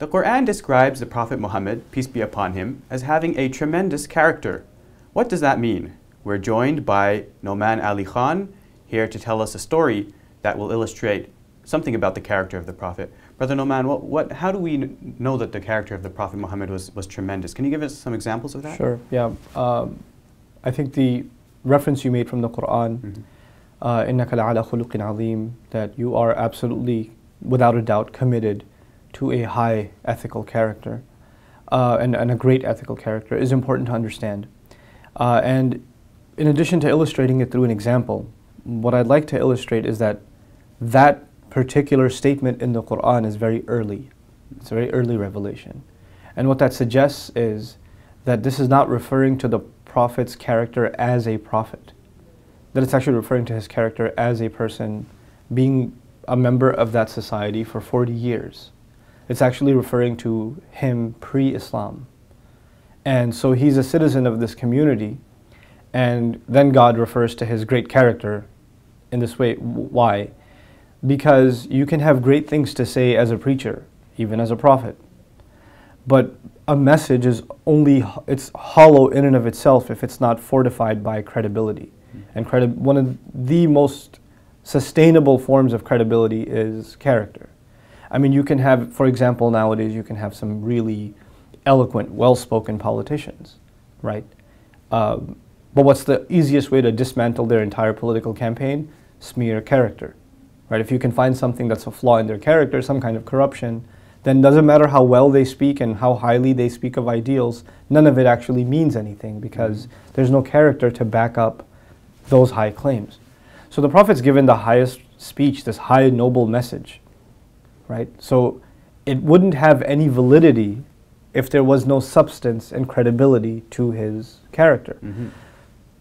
The Quran describes the Prophet Muhammad, peace be upon him, as having a tremendous character. What does that mean? We're joined by Nouman Ali Khan, here to tell us a story that will illustrate something about the character of the Prophet. Brother Nouman, how do we know that the character of the Prophet Muhammad was tremendous? Can you give us some examples of that? Sure, yeah. I think the reference you made from the Quran, إِنَّكَ لَعَلَى خُلُقٍ عَظِيمٍ, that you are absolutely, without a doubt, committed to a high ethical character and a great ethical character, is important to understand. And in addition to illustrating it through an example, what I'd like to illustrate is that that particular statement in the Quran is very early. It's a very early revelation. And what that suggests is that this is not referring to the Prophet's character as a prophet, that it's actually referring to his character as a person being a member of that society for 40 years. It's actually referring to him pre-Islam. And so he's a citizen of this community, and then God refers to his great character in this way. Why? Because you can have great things to say as a preacher, even as a prophet. But a message is it's hollow in and of itself if it's not fortified by credibility. And one of the most sustainable forms of credibility is character. I mean, you can have, for example, nowadays you can have some really eloquent, well-spoken politicians, right? But what's the easiest way to dismantle their entire political campaign? Smear character, right? If you can find something that's a flaw in their character, some kind of corruption, then it doesn't matter how well they speak and how highly they speak of ideals, none of it actually means anything because there's no character to back up those high claims. So the Prophet's given the highest speech, this high noble message, right? So it wouldn't have any validity if there was no substance and credibility to his character.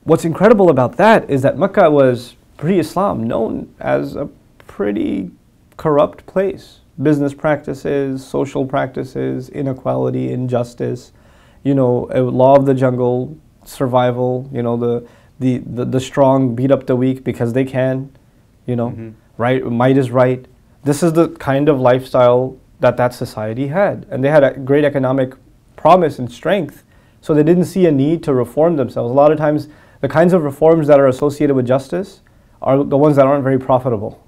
What's incredible about that is that Mecca was pre-Islam known as a pretty corrupt place. Business practices, social practices, inequality, injustice, you know, a law of the jungle, survival, you know, the strong beat up the weak because they can, you know, right? Might is right. This is the kind of lifestyle that society had. And they had a great economic promise and strength, so they didn't see a need to reform themselves. A lot of times, the kinds of reforms that are associated with justice are the ones that aren't very profitable.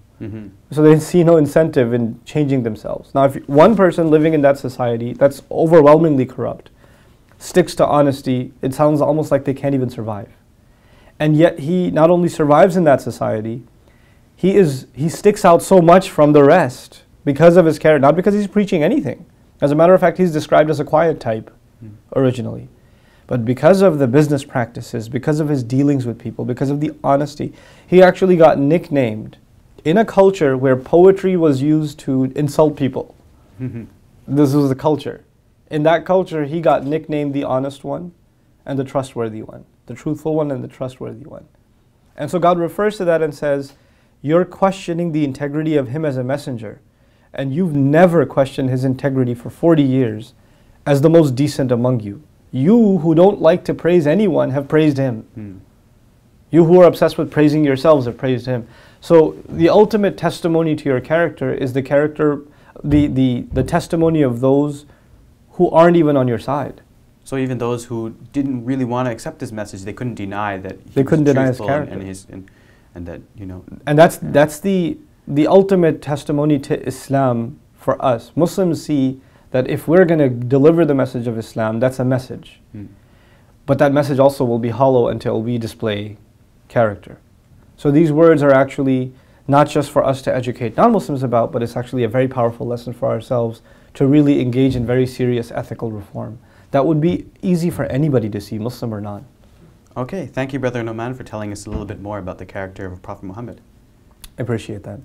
So they see no incentive in changing themselves. Now, if one person living in that society that's overwhelmingly corrupt sticks to honesty, it sounds almost like they can't even survive. And yet he not only survives in that society, he sticks out so much from the rest because of his character, not because he's preaching anything. As a matter of fact, he's described as a quiet type originally. But because of the business practices, because of his dealings with people, because of the honesty, he actually got nicknamed in a culture where poetry was used to insult people. This was the culture. In that culture, he got nicknamed the honest one and the trustworthy one, the truthful one and the trustworthy one. And so God refers to that and says, you're questioning the integrity of him as a messenger, and you've never questioned his integrity for 40 years as the most decent among you. You who don't like to praise anyone have praised him. You who are obsessed with praising yourselves have praised him. So the ultimate testimony to your character is the testimony of those who aren't even on your side. So even those who didn't really want to accept this message, they couldn't deny that he they couldn't was deny his truthful character. and that, you know. And that's the ultimate testimony to Islam for us. Muslims see that if we're going to deliver the message of Islam, that's a message. But that message also will be hollow until we display character. So these words are actually not just for us to educate non-Muslims about, but it's actually a very powerful lesson for ourselves to really engage in very serious ethical reform. That would be easy for anybody to see, Muslim or not. Okay, thank you, Brother Nouman, for telling us a little bit more about the character of Prophet Muhammad. I appreciate that.